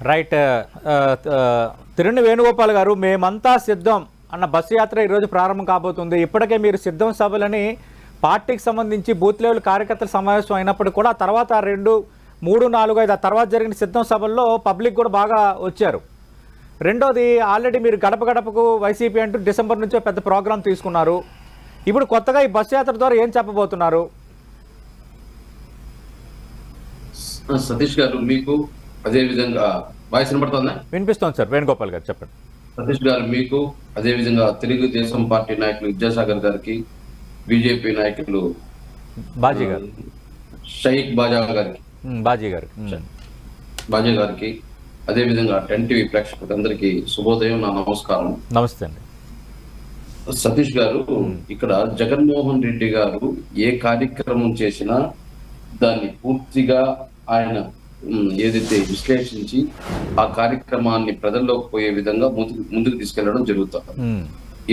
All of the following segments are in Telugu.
రైట్. తిరుని వేణుగోపాల్ గారు, మేమంతా సిద్ధం అన్న బస్సు యాత్ర ఈరోజు ప్రారంభం కాబోతుంది. ఇప్పటికే మీరు సిద్ధం సభలని పార్టీకి సంబంధించి బూత్ లెవెల్ కార్యకర్తల సమావేశం అయినప్పటికీ కూడా తర్వాత 2, 3, 4, 5 ఆ తర్వాత జరిగిన సిద్ధం సభల్లో పబ్లిక్ కూడా బాగా వచ్చారు. రెండోది, ఆల్రెడీ మీరు గడప గడపకు వైసీపీ అంటూ డిసెంబర్ నుంచో పెద్ద ప్రోగ్రాం తీసుకున్నారు. ఇప్పుడు కొత్తగా ఈ బస్సు యాత్ర ద్వారా ఏం చెప్పబోతున్నారు? సతీష్ గారు, మీకు అదే విధంగా వాయిస్ వినపడుతుందా? వినిపిస్తోంది సార్. వేణుగోపాల్ గారు చెప్పండి. సతీష్ గారు, మీకు అదే విధంగా తెలుగుదేశం పార్టీ నాయకులు విద్యాసాగర్ గారికి, బీజేపీ నాయకులు బాజీ గారు, షేక్ బాజా గారికి, బాజా గారికి, అదే విధంగా 10 టీవీ ప్రేక్షకులందరికీ శుభోదయం, నా నమస్కారం. నమస్తే అండి. సతీష్ గారు, ఇక్కడ జగన్మోహన్ రెడ్డి గారు ఏ కార్యక్రమం చేసినా దాన్ని పూర్తిగా ఆయన ఏదైతే విశ్లేషించి ఆ కార్యక్రమాన్ని ప్రజల్లోకి పోయే విధంగా ముందుకు తీసుకెళ్లడం జరుగుతుంది.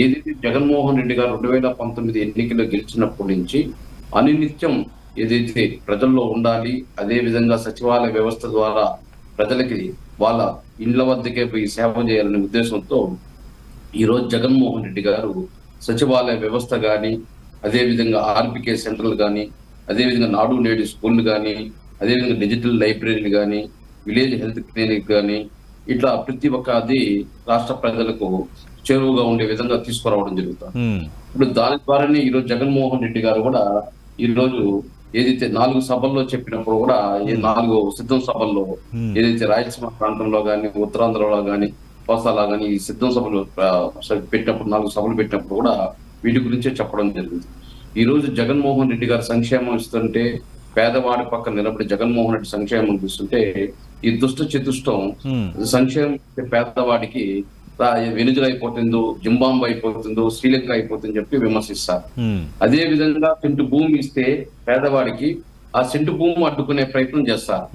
ఏదైతే జగన్మోహన్ రెడ్డి గారు 2019 ఎన్నికల్లో గెలిచినప్పటి నుంచి అనినిత్యం ఏదైతే ప్రజల్లో ఉండాలి, అదే విధంగా సచివాలయ వ్యవస్థ ద్వారా ప్రజలకి వాళ్ళ ఇండ్ల వద్దకే పోయి సేవ చేయాలనే ఉద్దేశంతో ఈరోజు జగన్మోహన్ రెడ్డి గారు సచివాలయ వ్యవస్థ కానీ, అదేవిధంగా ఆర్బికే సెంటర్లు కానీ, అదేవిధంగా నాడు నేడు స్కూళ్ళు కానీ, అదేవిధంగా డిజిటల్ లైబ్రరీలు కానీ, విలేజ్ హెల్త్ క్లినిక్ కానీ, ఇట్లా ప్రతి ఒక్కది రాష్ట్ర ప్రజలకు చేరువుగా ఉండే విధంగా తీసుకురావడం జరుగుతుంది. ఇప్పుడు దాని ద్వారానే ఈరోజు జగన్మోహన్ రెడ్డి గారు కూడా ఈరోజు ఏదైతే 4 సభల్లో చెప్పినప్పుడు కూడా ఈ 4 సిద్ధం సభల్లో ఏదైతే రాయలసీమ ప్రాంతంలో కానీ, ఉత్తరాంధ్రలో కానీ, కోస్తాలో కానీ ఈ సిద్ధం సభలు పెట్టినప్పుడు 4 సభలు పెట్టినప్పుడు కూడా వీటి గురించే చెప్పడం జరిగింది. ఈ రోజు జగన్మోహన్ రెడ్డి గారు సంక్షేమం ఇస్తుంటే, పేదవాడి పక్కన నిలబడి జగన్మోహన్ రెడ్డి సంక్షేమం ఇస్తుంటే, ఈ దుష్ట చతుష్టం సంక్షేమం పేదవాడికి వెనుజులా అయిపోతుందో, జింబాంబే అయిపోతుందో, శ్రీలంక అయిపోతుందని చెప్పి విమర్శిస్తారు. అదే విధంగా సెంటు భూమి ఇస్తే పేదవాడికి ఆ సెంటు భూమి అడ్డుకునే ప్రయత్నం చేస్తారు.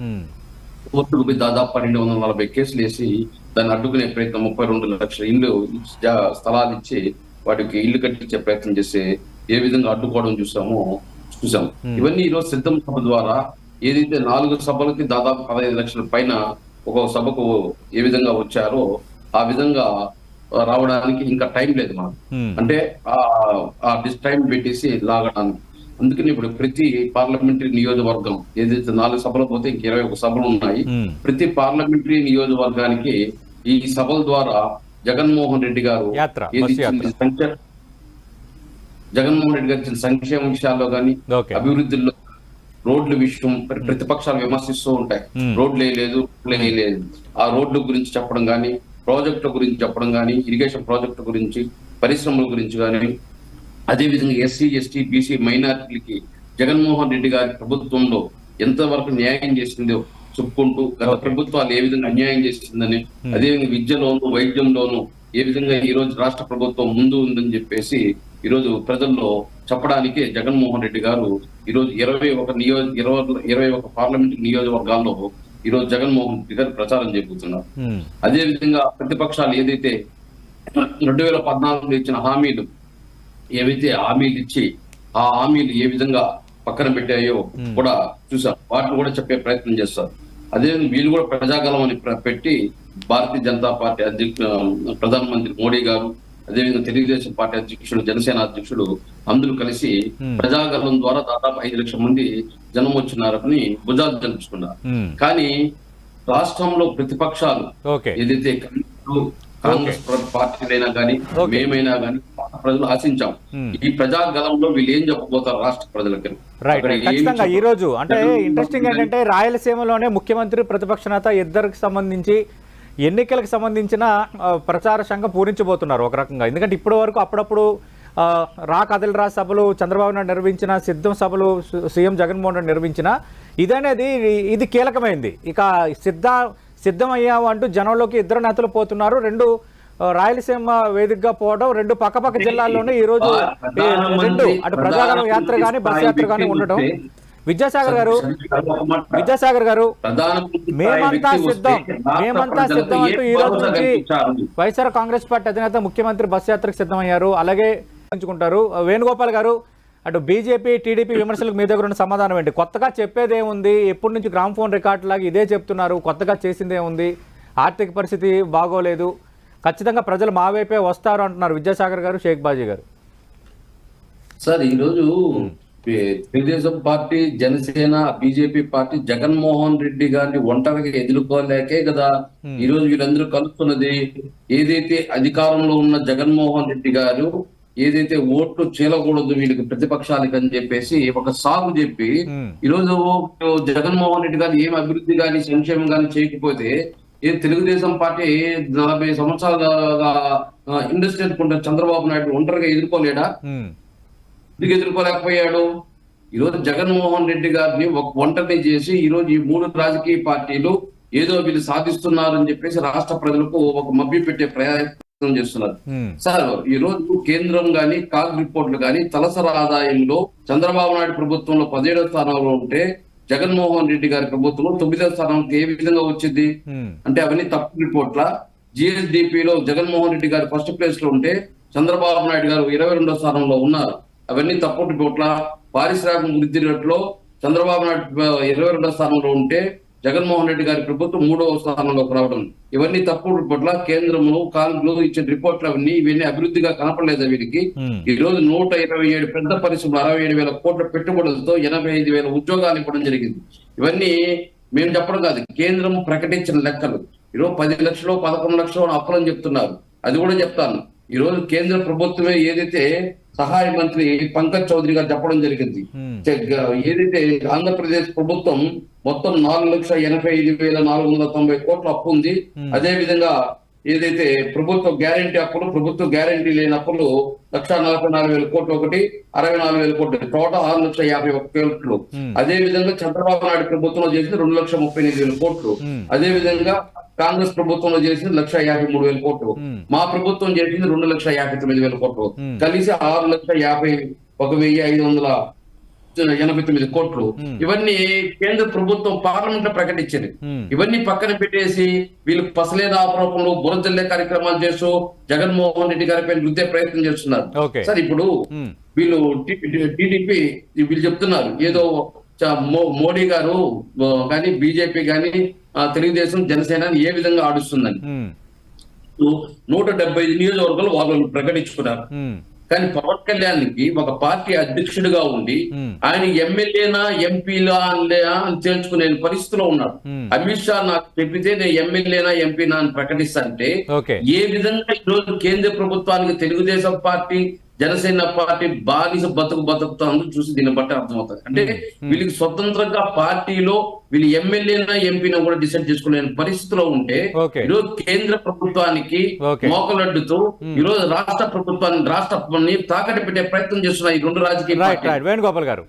కోర్టుకు దాదాపు 1240 కేసులు వేసి దాన్ని అడ్డుకునే ప్రయత్నం, 32 లక్షల ఇల్లు స్థలాలు ఇచ్చి వాటికి ఇల్లు కట్టించే ప్రయత్నం చేసి ఏ విధంగా అడ్డుకోవడం చూసాం. ఇవన్నీ ఈరోజు సిద్ధం సభ ద్వారా ఏదైతే 4 సభలకి దాదాపు 15 లక్షల పైన ఒక సభకు ఏ విధంగా వచ్చారో ఆ విధంగా రావడానికి ఇంకా టైం లేదు మనకు. అంటే ఆ టైం పెట్టేసి లాగడానికి. అందుకని ఇప్పుడు ప్రతి పార్లమెంటరీ నియోజకవర్గం ఏదైతే 4 సభలు పోతే ఇంక 21 సభలు ఉన్నాయి. ప్రతి పార్లమెంటరీ నియోజకవర్గానికి ఈ సభల ద్వారా జగన్మోహన్ రెడ్డి గారు ఇచ్చిన సంక్షేమ విషయాల్లో కానీ, అభివృద్ధిలో, రోడ్ల విషయం ప్రతిపక్షాలు విమర్శిస్తూ ఉంటాయి. రోడ్లు వేయలేదు, ఆ రోడ్ల గురించి చెప్పడం కానీ, ప్రాజెక్టుల గురించి చెప్పడం కానీ, ఇరిగేషన్ ప్రాజెక్టు గురించి, పరిశ్రమల గురించి కానీ, అదేవిధంగా ఎస్సీ, ఎస్టీ, బీసీ మైనారిటీలకి జగన్మోహన్ రెడ్డి గారి ప్రభుత్వంలో ఎంతవరకు న్యాయం చేసిందో చెప్పుకుంటూ, గత ప్రభుత్వాలు ఏ విధంగా అన్యాయం చేసిందని, అదేవిధంగా విద్యలోను, వైద్యంలోను ఏ విధంగా ఈ రోజు రాష్ట్ర ప్రభుత్వం ముందు ఉందని చెప్పేసి ఈరోజు ప్రజల్లో చెప్పడానికి జగన్మోహన్ రెడ్డి గారు ఈరోజు 21 పార్లమెంట్ నియోజకవర్గాల్లో ఈరోజు జగన్మోహన్ రెడ్డి గారు ప్రచారం చేయబోతున్నారు. అదే విధంగా ప్రతిపక్షాలు ఏదైతే 2014 ఇచ్చిన హామీలు ఏవైతే హామీలు ఇచ్చి ఆ హామీలు ఏ విధంగా పక్కన పెట్టాయో కూడా చూసాం. వాటిని కూడా చెప్పే ప్రయత్నం చేస్తారు. అదేవిధంగా వీళ్ళు కూడా ప్రజాగలం అని పెట్టి భారతీయ జనతా పార్టీ ప్రధానమంత్రి మోడీ గారు, అదేవిధంగా తెలుగుదేశం పార్టీ అధ్యక్షుడు, జనసేన అధ్యక్షుడు అందరూ కలిసి ప్రజాగలం ద్వారా దాదాపు 5 లక్షల మంది జనం వచ్చినారని భుజాలు జరుపుకున్నారు. కానీ రాష్ట్రంలో ప్రతిపక్షాలు ఏదైతే కాంగ్రెస్ పార్టీలైనా కానీ, మేమైనా కానీ ప్రజలు ఆశించాం ఈ ప్రజాగలంలో వీళ్ళు ఏం చెప్పబోతారు రాష్ట్ర ప్రజలకి. ఖచ్చితంగా ఈ రోజు అంటే ఇంట్రెస్టింగ్ ఏంటంటే రాయలసీమలోనే ముఖ్యమంత్రి, ప్రతిపక్ష నేత ఇద్దరికి సంబంధించి ఎన్నికలకు సంబంధించిన ప్రచార సంఘం పూరించబోతున్నారు ఒక రకంగా. ఎందుకంటే ఇప్పటి వరకు అప్పుడప్పుడు కదిలిరా సభలు చంద్రబాబు నాయుడు నిర్వహించిన, సిద్ధం సభలు సీఎం జగన్మోహన్ రెడ్డి నిర్వహించిన, ఇది కీలకమైంది. ఇక సిద్ధమయ్యావు అంటూ జనంలోకి ఇద్దరు నేతలు పోతున్నారు. 2 రాయలసీమ వేదికగా పోవడం, 2 పక్కపక్క జిల్లాల్లోనే ఈ రోజు 2 అటు ప్రజాగలం యాత్ర కానీ, బస్ యాత్ర కానీ ఉండటం. విద్యాసాగర్ గారు, మేమంతా సిద్ధం అంటూ ఈ రోజు నుంచి వైఎస్ఆర్ కాంగ్రెస్ పార్టీ అధినేత ముఖ్యమంత్రి బస్ యాత్రకు సిద్ధమయ్యారు. అలాగే వేణుగోపాల్ గారు, అటు బీజేపీ, టీడీపీ విమర్శలకు మీ దగ్గర ఉన్న సమాధానం ఏంటి? కొత్తగా చెప్పేదేముంది? ఎప్పటి నుంచి గ్రామ్ ఫోన్ రికార్డు లాగా ఇదే చెప్తున్నారు, కొత్తగా చేసిందేముంది ఆర్థిక పరిస్థితి బాగోలేదు, ఖచ్చితంగా ప్రజలు మా వైపే వస్తారు అంటున్నారు విద్యాసాగర్ గారు, షేక్ బాజీ గారు. సార్ ఈరోజు Telugu Desam party, Janasena, BJP party Jaganmohan Reddy గారిని ఒంటరిగా ఎదుర్కోలేకే కదా ఈ రోజు వీళ్ళందరూ కలుస్తున్నది. ఏదైతే అధికారంలో ఉన్న జగన్మోహన్ రెడ్డి గారు ఏదైతే ఓట్లు చీలకూడదు వీళ్ళకి ప్రతిపక్షాలకి అని చెప్పేసి ఒక సాగు చెప్పి ఈరోజు జగన్మోహన్ రెడ్డి గారు ఏం అభివృద్ధి కానీ సంక్షేమం కానీ చేయకపోతే తెలుగుదేశం పార్టీ 40 సంవత్సరాలుగా ఇండస్ట్రీ అనుకుంటే చంద్రబాబు నాయుడు ఒంటరిగా ఎదుర్కోలేడా? ఎందుకు ఎదుర్కోలేకపోయాడు? ఈరోజు జగన్మోహన్ రెడ్డి గారిని ఒక ఒంటరిని చేసి ఈరోజు ఈ 3 రాజకీయ పార్టీలు ఏదో వీళ్ళు సాధిస్తున్నారని చెప్పేసి రాష్ట్ర ప్రజలకు ఒక మభ్య పెట్టే ప్రయత్నం చేస్తున్నారు. సార్ ఈ రోజు కేంద్రం గాని కాగ్ రిపోర్ట్లు గాని తలసరి ఆదాయంలో చంద్రబాబు నాయుడు ప్రభుత్వంలో 17వ స్థానంలో ఉంటే జగన్మోహన్ రెడ్డి గారి ప్రభుత్వంలో 9వ స్థానానికి ఏ విధంగా వచ్చింది అంటే అవన్నీ తప్పు రిపోర్ట్ల. జిఎస్డిపిలో జగన్మోహన్ రెడ్డి గారు ఫస్ట్ ప్లేస్ లో ఉంటే చంద్రబాబు నాయుడు గారు 22వ స్థానంలో ఉన్నారు. అవన్నీ తప్పు రిపోర్ట్ల. పారిశ్రామిక వృద్ధి రేట్లో చంద్రబాబు నాయుడు 22వ స్థానంలో ఉంటే జగన్మోహన్ రెడ్డి గారి ప్రభుత్వం 3వ స్థానంలోకి రావడం, ఇవన్నీ తప్పు రిపోర్ట్ల. కేంద్రము కాంగ్రెస్ ఇచ్చిన రిపోర్ట్లు ఇవన్నీ అభివృద్ధిగా కనపడలేదు వీరికి. ఈ రోజు 127 పెద్ద పరిశ్రమలు, 67,000 కోట్ల పెట్టుబడులతో 85,000 ఉద్యోగాలు ఇవ్వడం జరిగింది. ఇవన్నీ మేము చెప్పడం కాదు, కేంద్రం ప్రకటించిన లెక్కలు. ఈరోజు 10 లక్షలు 11 లక్షలు అప్పులని చెప్తున్నారు. అది కూడా చెప్తాను. ఈ రోజు కేంద్ర ప్రభుత్వమే ఏదైతే సహాయ మంత్రి పంకజ్ చౌదరి గారు చెప్పడం జరిగింది, ఏదైతే ఆంధ్రప్రదేశ్ ప్రభుత్వం మొత్తం 4,85,490 కోట్ల అప్పు ఉంది. అదే విధంగా ఏదైతే ప్రభుత్వ గ్యారంటీ అప్పులు, ప్రభుత్వ గ్యారంటీ లేని అప్పులు 1,44,000 కోట్లు, ఒకటి 64,000 కోట్లు, టోటల్ 6,51,000 కోట్లు. అదే విధంగా చంద్రబాబు నాయుడు ప్రభుత్వంలో చేసిన 2,38,000 కోట్లు. అదే విధంగా కాంగ్రెస్ ప్రభుత్వంలో చేసింది 1,53,000 కోట్లు. మా ప్రభుత్వం చేసింది 2,59,000 కోట్లు. కలిసి 6,51,589 కోట్లు. ఇవన్నీ కేంద్ర ప్రభుత్వం పార్లమెంట్ లో ప్రకటించింది. ఇవన్నీ పక్కన పెట్టేసి వీళ్ళు పసలేని ఆరోపణలు, బురజల్లే కార్యక్రమాలు చేస్తూ జగన్మోహన్ రెడ్డి గారిపై రుద్దే ప్రయత్నం చేస్తున్నారు. సార్ ఇప్పుడు వీళ్ళు టీడీపీ వీళ్ళు చెప్తున్నారు ఏదో మోడీ గారు కానీ బీజేపీ కానీ తెలుగుదేశం జనసేన ఏ విధంగా ఆడుస్తుందని 175 నియోజకవర్గాలు వాళ్ళు ప్రకటించుకున్నారు. కానీ పవన్ కళ్యాణ్కి ఒక పార్టీ అధ్యక్షుడిగా ఉండి ఆయన ఎమ్మెల్యేనా ఎంపీలా అని తేల్చుకునే పరిస్థితిలో ఉన్నాడు. అమిత్ షా నాకు చెప్పితే నేను ఎమ్మెల్యేనా ఎంపీనా అని ప్రకటిస్తానంటే ఏ విధంగా ఈరోజు కేంద్ర ప్రభుత్వానికి తెలుగుదేశం పార్టీ, జనసేన పార్టీ బానిస బతుకుతాందో చూసి దీన్ని బట్టి అర్థమవుతుంది. అంటే వీళ్ళకి స్వతంత్రంగా పార్టీలో వీళ్ళు ఎమ్మెల్యేనా ఎంపీనా కూడా డిసైడ్ చేసుకోలేని పరిస్థితిలో ఉంటే ఈరోజు కేంద్ర ప్రభుత్వానికి మోకలడ్డుతూ ఈరోజు రాష్ట్రాన్ని తాకట్టు పెట్టే ప్రయత్నం చేస్తున్నారు ఈ 2 రాజకీయ పార్టీలు. వేణుగోపాల్ గారు.